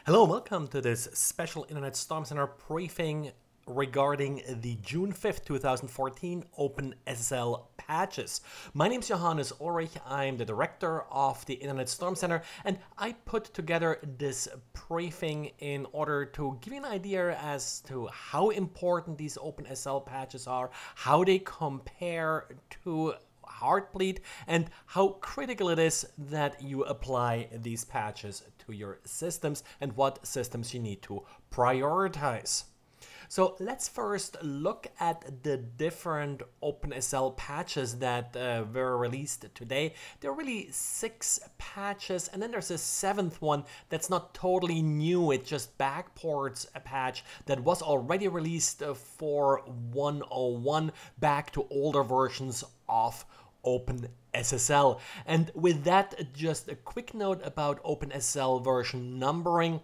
Hello, welcome to this special Internet Storm Center briefing regarding the June 5th, 2014 OpenSSL patches. My name is Johannes Ulrich, I'm the director of the Internet Storm Center, and I put together this briefing in order to give you an idea as to how important these OpenSSL patches are, how they compare to Heartbleed, and how critical it is that you apply these patches to your systems and what systems you need to prioritize. So let's first look at the different OpenSSL patches that were released today. There are really 6 patches, and then there's a 7th one that's not totally new. It just backports a patch that was already released for 1.01 back to older versions of OpenSSL. And with that, just a quick note about OpenSSL version numbering.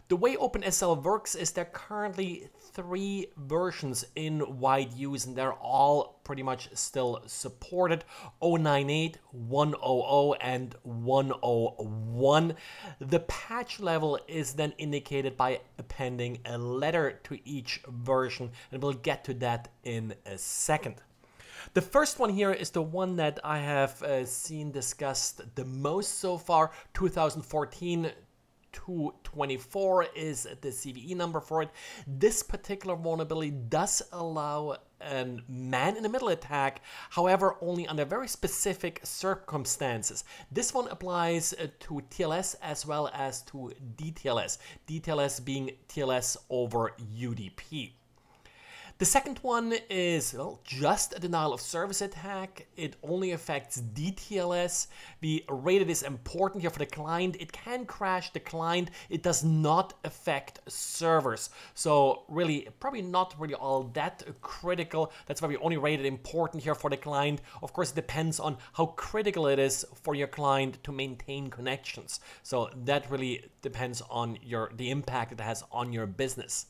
The way OpenSSL works is there are currently 3 versions in wide use, and they're all pretty much still supported: 0.98, 1.00, and 1.01. The patch level is then indicated by appending a letter to each version, and we'll get to that in a second. The first one here is the one that I have seen discussed the most so far. 2014 224 is the CVE number for it. This particular vulnerability does allow a man-in-the-middle attack, however only under very specific circumstances. This one applies to TLS as well as to DTLS, DTLS being TLS over UDP. The second one is, well, just a denial of service attack. It only affects DTLS. We rated this important here for the client. It can crash the client. It does not affect servers. So really, probably not really all that critical. That's why we only rated important here for the client. Of course, it depends on how critical it is for your client to maintain connections. So that really depends on the impact it has on your business.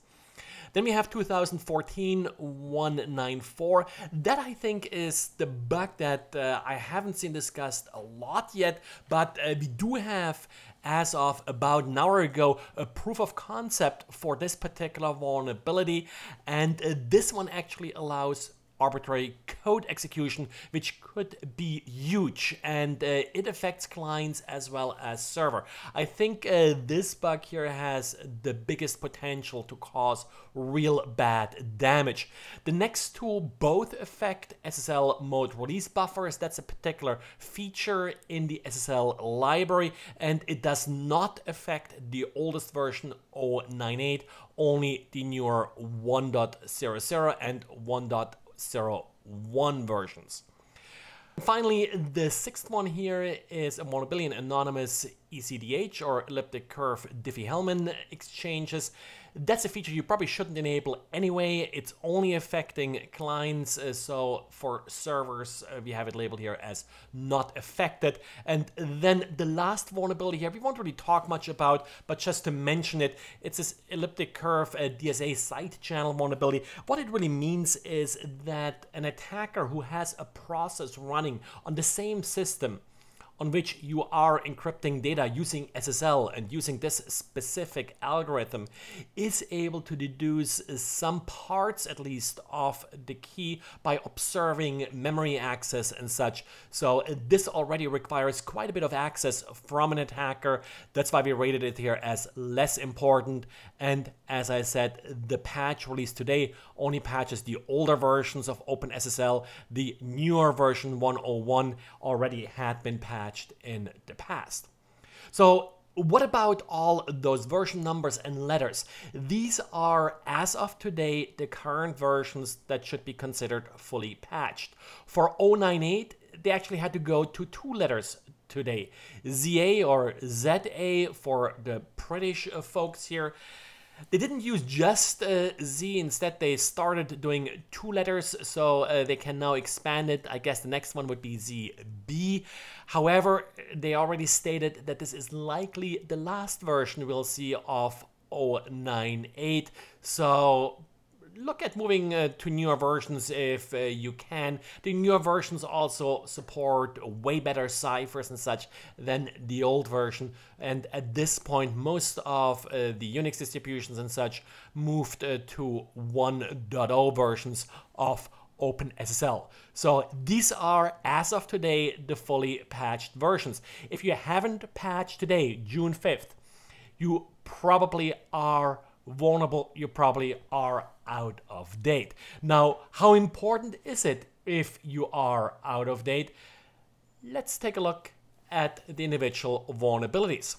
Then we have 2014-194. That, I think, is the bug that I haven't seen discussed a lot yet, but we do have, as of about an hour ago, a proof of concept for this particular vulnerability, and this one actually allows arbitrary code execution, which could be huge, and it affects clients as well as server. I think this bug here has the biggest potential to cause real bad damage. The next two both affect SSL mode release buffers. That's a particular feature in the SSL library, and it does not affect the oldest version 0.98, only the newer 1.00 and 1.01 versions. Finally, the 6th one here is a vulnerability in anonymous ECDH or elliptic curve Diffie-Hellman exchanges. That's a feature you probably shouldn't enable anyway. It's only affecting clients, so for servers we have it labeled here as not affected. And then the last vulnerability here we won't really talk much about, but just to mention it, it's this elliptic curve DSA side channel vulnerability. What it really means is that an attacker who has a process running on the same system on which you are encrypting data using SSL and using this specific algorithm is able to deduce some parts, at least, of the key by observing memory access and such. So this already requires quite a bit of access from an attacker. That's why we rated it here as less important. And as I said, the patch released today only patches the older versions of OpenSSL. The newer version 1.01 already had been patched in the past. So what about all those version numbers and letters? These are, as of today, the current versions that should be considered fully patched. For 0.98, they actually had to go to 2 letters today. ZA or ZA for the British folks here. They didn't use just Z, instead they started doing 2 letters, so they can now expand it. I guess the next one would be ZB. However, they already stated that this is likely the last version we'll see of 0.98, so look at moving to newer versions if you can. The newer versions also support way better ciphers and such than the old version. And at this point, most of the Unix distributions and such moved to 1.0 versions of OpenSSL. So these are, as of today, the fully patched versions. If you haven't patched today, June 5th, you probably are vulnerable, you probably are out of date. Now, how important is it if you are out of date? Let's take a look at the individual vulnerabilities.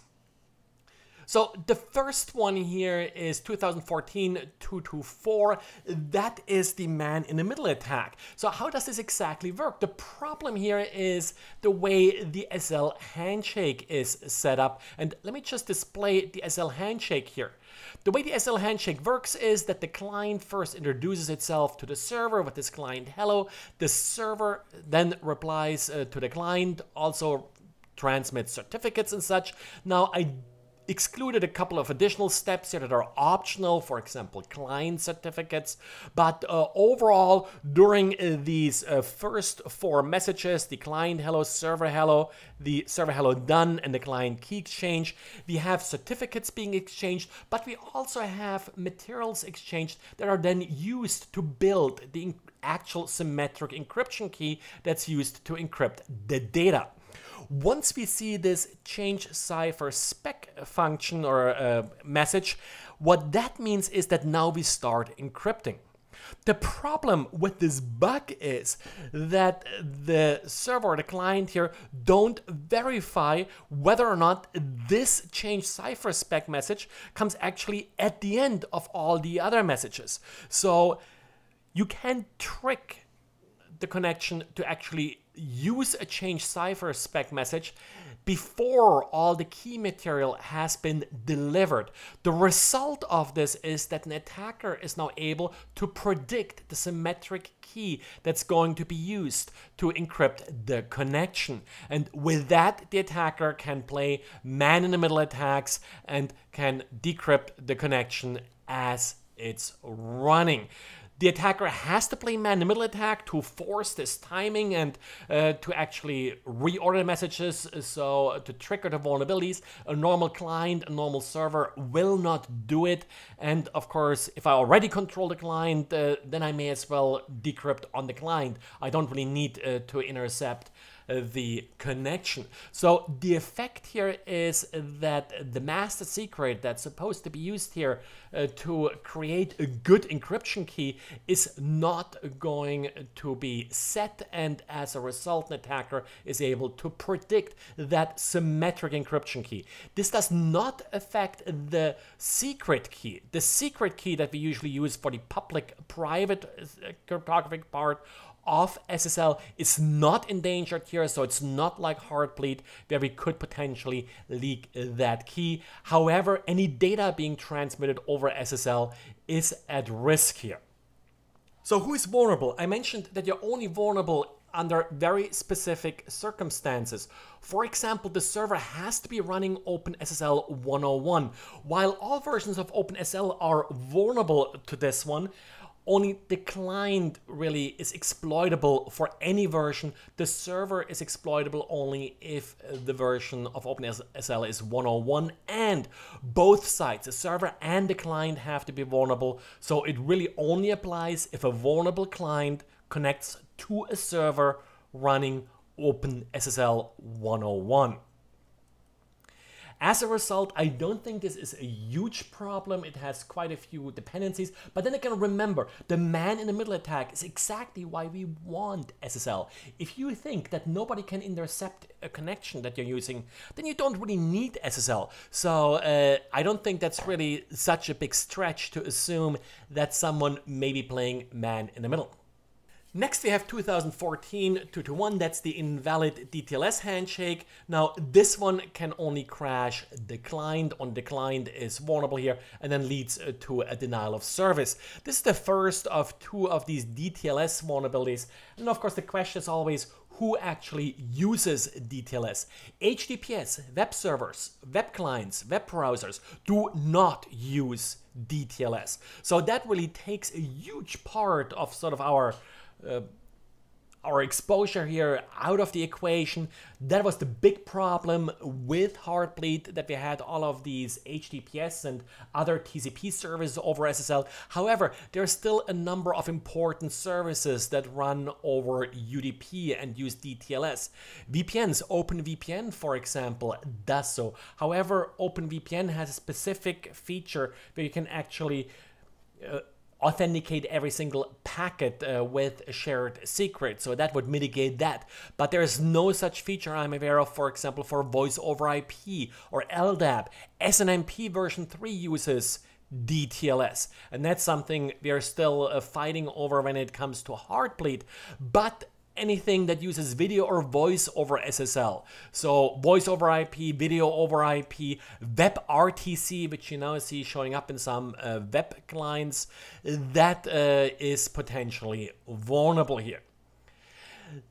So the first one here is 2014-224. That is the man-in-the-middle attack. So how does this exactly work? The problem here is the way the SL handshake is set up. And let me just display the SL handshake here. The way the SL handshake works is that the client first introduces itself to the server with this client hello. The server then replies to the client, also transmits certificates and such. Now, I excluded a couple of additional steps here that are optional, for example, client certificates. But overall, during these first 4 messages, the client hello, the server hello done, and the client key exchange, we have certificates being exchanged, but we also have materials exchanged that are then used to build the actual symmetric encryption key that's used to encrypt the data. Once we see this change cipher spec function or message, what that means is that now we start encrypting. The problem with this bug is that the server or the client here don't verify whether or not this change cipher spec message comes actually at the end of all the other messages. So you can trick the connection to actually use a change cipher spec message before all the key material has been delivered. The result of this is that an attacker is now able to predict the symmetric key that's going to be used to encrypt the connection. And with that, the attacker can play man-in-the-middle attacks and can decrypt the connection as it's running. The attacker has to play man-in-the-middle attack to force this timing and to actually reorder messages, so to trigger the vulnerabilities. A normal client, a normal server will not do it. And of course, if I already control the client, then I may as well decrypt on the client. I don't really need to intercept the connection. So the effect here is that the master secret that's supposed to be used here to create a good encryption key is not going to be set, and as a result, an attacker is able to predict that symmetric encryption key. This does not affect the secret key. The secret key that we usually use for the public-private cryptographic part of SSL is not endangered here, so it's not like Heartbleed where we could potentially leak that key. However, any data being transmitted over SSL is at risk here. So who is vulnerable? I mentioned that you're only vulnerable under very specific circumstances. For example, the server has to be running OpenSSL 101. While all versions of OpenSSL are vulnerable to this one, only the client really is exploitable for any version. The server is exploitable only if the version of OpenSSL is 101, and both sides, the server and the client, have to be vulnerable. So it really only applies if a vulnerable client connects to a server running OpenSSL 101. As a result, I don't think this is a huge problem. It has quite a few dependencies, but then again, remember, the man-in-the-middle attack is exactly why we want SSL. If you think that nobody can intercept a connection that you're using, then you don't really need SSL. So I don't think that's really such a big stretch to assume that someone may be playing man-in-the-middle. Next we have 2014-221, that's the invalid DTLS handshake. Now this one can only crash the client, on the client is vulnerable here, and then leads to a denial of service. This is the first of 2 of these DTLS vulnerabilities, and of course the question is always, who actually uses DTLS. HTTPS, web servers, web clients, web browsers do not use DTLS. So that really takes a huge part of sort of our exposure here out of the equation. That was the big problem with Heartbleed, that we had all of these HTTPS and other TCP services over SSL. However, there's still a number of important services that run over UDP and use DTLS. VPNs, OpenVPN, for example, does so. However, OpenVPN has a specific feature where you can actually authenticate every single packet with a shared secret, so that would mitigate that. But there is no such feature I'm aware of, for example, for voice over IP or LDAP. SNMP version 3 uses DTLS, and that's something we are still fighting over when it comes to Heartbleed. But anything that uses video or voice over SSL. So voice over IP, video over IP, WebRTC, which you now see showing up in some web clients, that is potentially vulnerable here.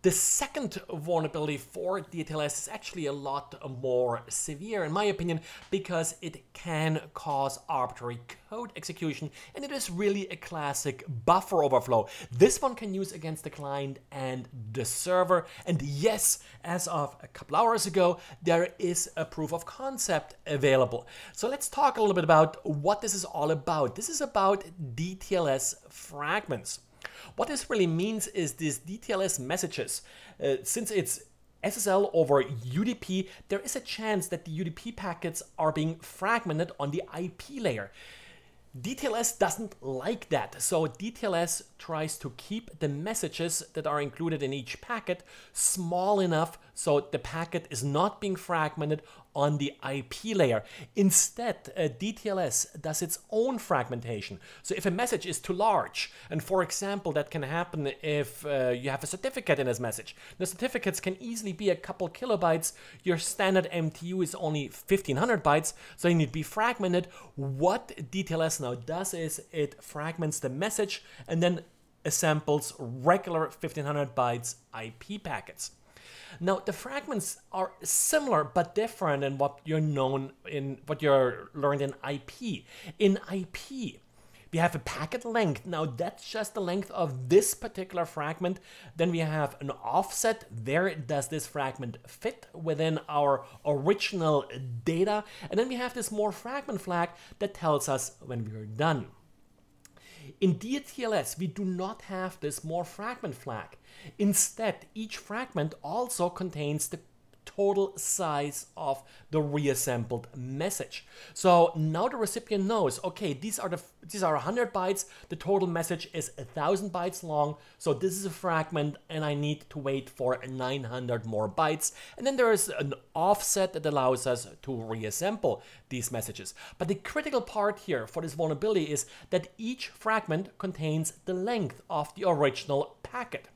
The second vulnerability for DTLS is actually a lot more severe, in my opinion, because it can cause arbitrary code execution, and it is really a classic buffer overflow. This one can use against the client and the server, and yes, as of a couple hours ago, there is a proof of concept available. So let's talk a little bit about what this is all about. This is about DTLS fragments. What this really means is these DTLS messages, since it's SSL over UDP, there is a chance that the UDP packets are being fragmented on the IP layer. DTLS doesn't like that, so DTLS tries to keep the messages that are included in each packet small enough so the packet is not being fragmented on the IP layer. Instead, DTLS does its own fragmentation. So if a message is too large, and for example, that can happen if you have a certificate in this message. The certificates can easily be a couple kilobytes. Your standard MTU is only 1500 bytes, so they need to be fragmented. What DTLS now does is it fragments the message and then assembles regular 1500 bytes IP packets. Now, the fragments are similar but different in what you're learned in IP. In IP, we have a packet length. Now, that's just the length of this particular fragment. Then we have an offset. Where does this fragment fit within our original data? And then we have this more fragment flag that tells us when we are done. In DTLS, we do not have this more fragment flag. Instead, each fragment also contains the total size of the reassembled message. So now the recipient knows, okay, these are 100 bytes, the total message is 1000 bytes long, so this is a fragment and I need to wait for 900 more bytes. And then there is an offset that allows us to reassemble these messages. But the critical part here for this vulnerability is that each fragment contains the length of the original packet.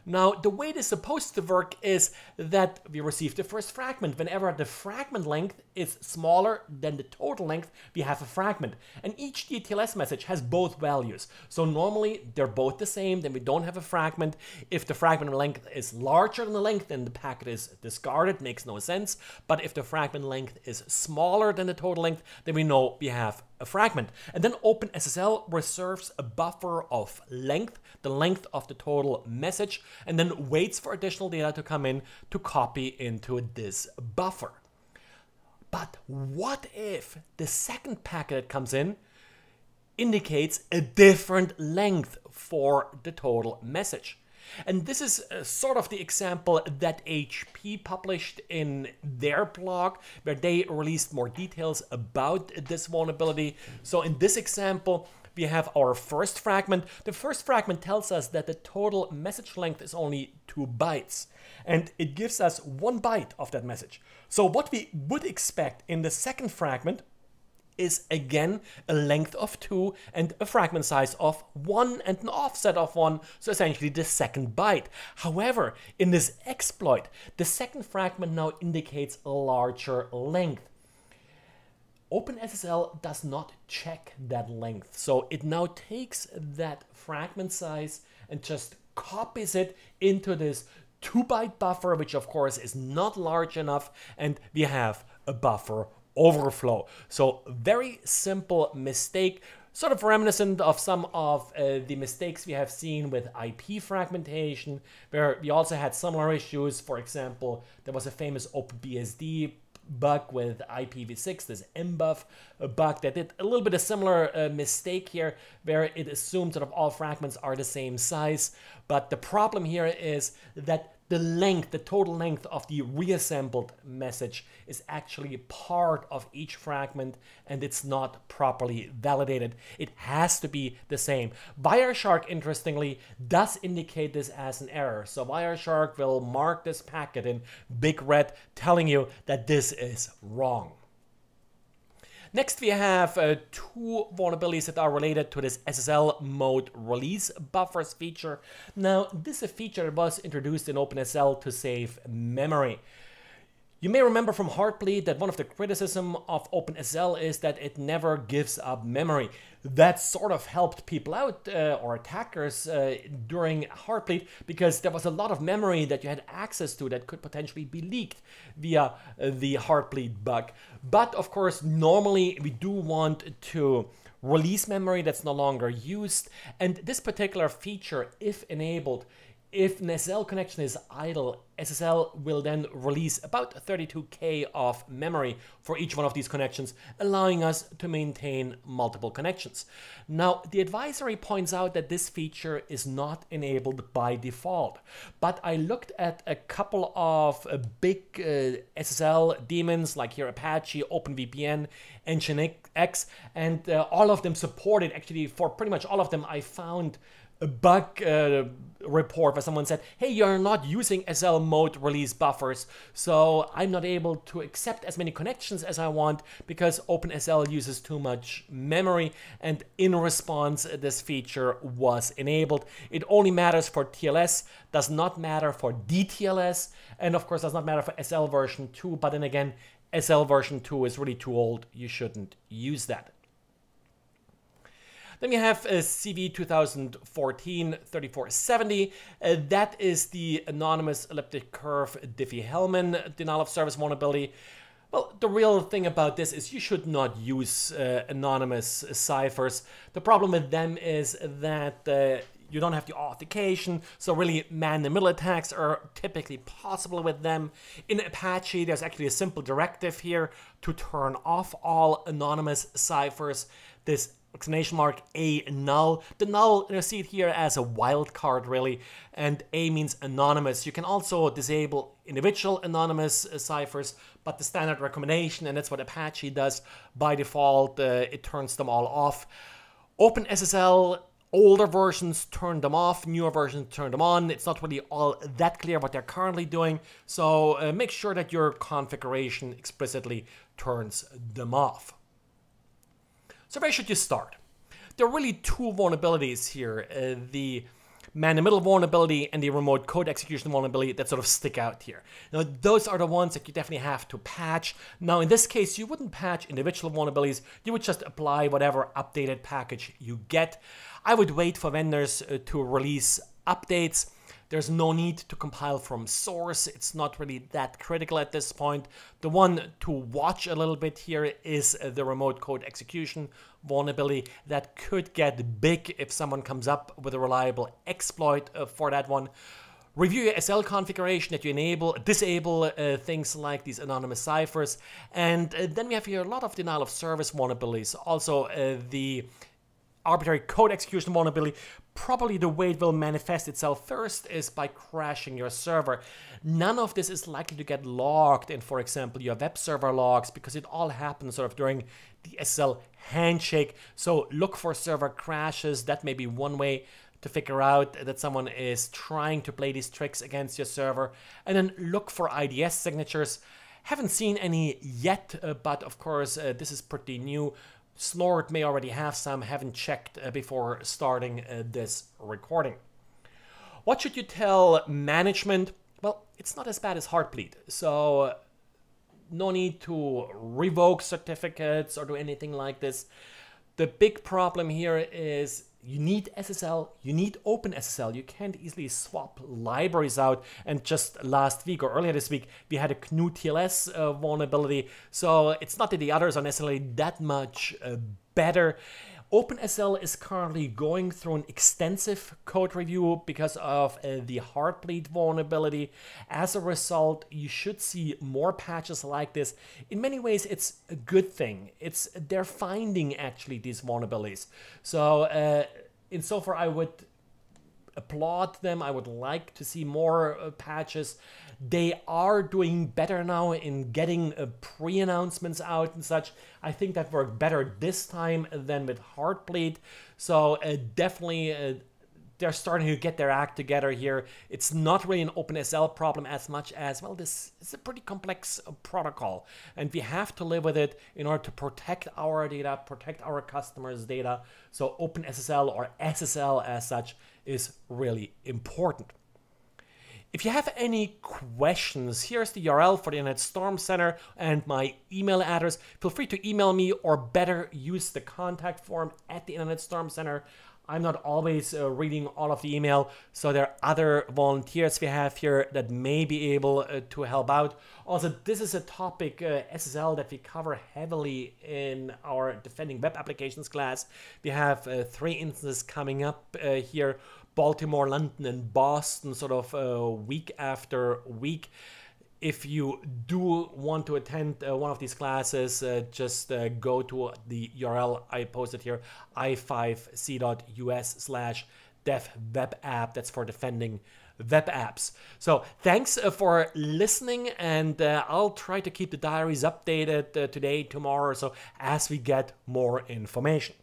Now, the way this is supposed to work is that we receive the first fragment. Whenever the fragment length is smaller than the total length, we have a fragment. And each DTLS message has both values. So normally they're both the same, then we don't have a fragment. If the fragment length is larger than the length, then the packet is discarded, makes no sense. But if the fragment length is smaller than the total length, then we know we have a fragment. And then OpenSSL reserves a buffer of length, the length of the total message, and then waits for additional data to come in to copy into this buffer. But what if the second packet that comes in indicates a different length for the total message? And this is sort of the example that HP published in their blog, where they released more details about this vulnerability. So in this example, we have our first fragment. The first fragment tells us that the total message length is only 2 bytes, and it gives us 1 byte of that message. So what we would expect in the second fragment is again a length of 2 and a fragment size of 1 and an offset of 1, so essentially the second byte. However, in this exploit, the second fragment now indicates a larger length. OpenSSL does not check that length, so it now takes that fragment size and just copies it into this 2-byte buffer, which of course is not large enough, and we have a buffer overflow. So very simple mistake, sort of reminiscent of some of the mistakes we have seen with IP fragmentation, where we also had similar issues. For example, there was a famous OpenBSD bug with IPv6, this mbuff bug that did a little bit of similar mistake here, where it assumed sort of all fragments are the same size. But the problem here is that the length, the total length of the reassembled message is actually part of each fragment, and it's not properly validated. It has to be the same. Wireshark, interestingly, does indicate this as an error. So Wireshark will mark this packet in big red, telling you that this is wrong. Next, we have two vulnerabilities that are related to this SSL mode release buffers feature. Now, this is a feature that was introduced in OpenSSL to save memory. You may remember from Heartbleed that one of the criticism of OpenSSL is that it never gives up memory. That sort of helped people out, or attackers, during Heartbleed, because there was a lot of memory that you had access to that could potentially be leaked via the Heartbleed bug. But of course, normally we do want to release memory that's no longer used, and this particular feature, if enabled, if an SSL connection is idle, SSL will then release about 32K of memory for each one of these connections, allowing us to maintain multiple connections. Now, the advisory points out that this feature is not enabled by default, but I looked at a couple of big SSL daemons, like here Apache, OpenVPN, Nginx, and all of them supported. Actually, for pretty much all of them, I found a bug report where someone said, hey, you're not using SSL mode release buffers, so I'm not able to accept as many connections as I want because OpenSSL uses too much memory, and in response, this feature was enabled. It only matters for TLS, does not matter for DTLS, and of course does not matter for SSL version 2, but then again, SSL version 2 is really too old, you shouldn't use that. Then you have CV 2014-3470. That is the anonymous elliptic curve Diffie-Hellman denial of service vulnerability. Well, the real thing about this is you should not use anonymous ciphers. The problem with them is that you don't have the authentication, so really man-in-the-middle attacks are typically possible with them. In Apache, there's actually a simple directive here to turn off all anonymous ciphers. This exclamation mark A null. The null, you see it here as a wildcard really, and A means anonymous. You can also disable individual anonymous ciphers, but the standard recommendation, and that's what Apache does by default, it turns them all off. OpenSSL, older versions turn them off, newer versions turn them on. It's not really all that clear what they're currently doing, so make sure that your configuration explicitly turns them off. So where should you start? There are really two vulnerabilities here, the man-in-the-middle vulnerability and the remote code execution vulnerability that sort of stick out here. Now, those are the ones that you definitely have to patch. Now, in this case, you wouldn't patch individual vulnerabilities. You would just apply whatever updated package you get. I would wait for vendors to release updates. There's no need to compile from source. It's not really that critical at this point. The one to watch a little bit here is the remote code execution vulnerability that could get big if someone comes up with a reliable exploit for that one. Review your SL configuration that you disable things like these anonymous ciphers. And then we have here a lot of denial of service vulnerabilities. Also the arbitrary code execution vulnerability. Probably the way it will manifest itself first is by crashing your server. None of this is likely to get logged in, for example, your web server logs, because it all happens sort of during the SSL handshake. So look for server crashes. That may be one way to figure out that someone is trying to play these tricks against your server. And then look for IDS signatures. Haven't seen any yet, but of course, this is pretty new. Snort may already have some, haven't checked before starting this recording. What should you tell management? Well, it's not as bad as Heartbleed, so no need to revoke certificates or do anything like this. The big problem here is you need SSL, you need OpenSSL. You can't easily swap libraries out. And just last week or earlier this week, we had a GNU TLS vulnerability. So it's not that the others are necessarily that much better. OpenSSL is currently going through an extensive code review because of the Heartbleed vulnerability. As a result, you should see more patches like this. In many ways, it's a good thing. They're finding actually these vulnerabilities. So insofar, I would applaud them. I would like to see more patches. They are doing better now in getting pre-announcements out and such. I think that worked better this time than with Heartbleed. So definitely they're starting to get their act together here. It's not really an OpenSSL problem as much as, well, this is a pretty complex protocol. And we have to live with it in order to protect our data, protect our customers' data. So OpenSSL, or SSL as such, is really important. If you have any questions, here's the URL for the Internet Storm Center and my email address. Feel free to email me, or better, use the contact form at the Internet Storm Center. I'm not always reading all of the email, so there are other volunteers we have here that may be able to help out. Also, this is a topic, SSL, that we cover heavily in our Defending Web Applications class. We have 3 instances coming up here. Baltimore, London, and Boston, sort of week after week. If you do want to attend one of these classes, just go to the URL I posted here, i5c.us/devwebapp. That's for defending web apps. So thanks for listening, and I'll try to keep the diaries updated today, tomorrow, or so, as we get more information.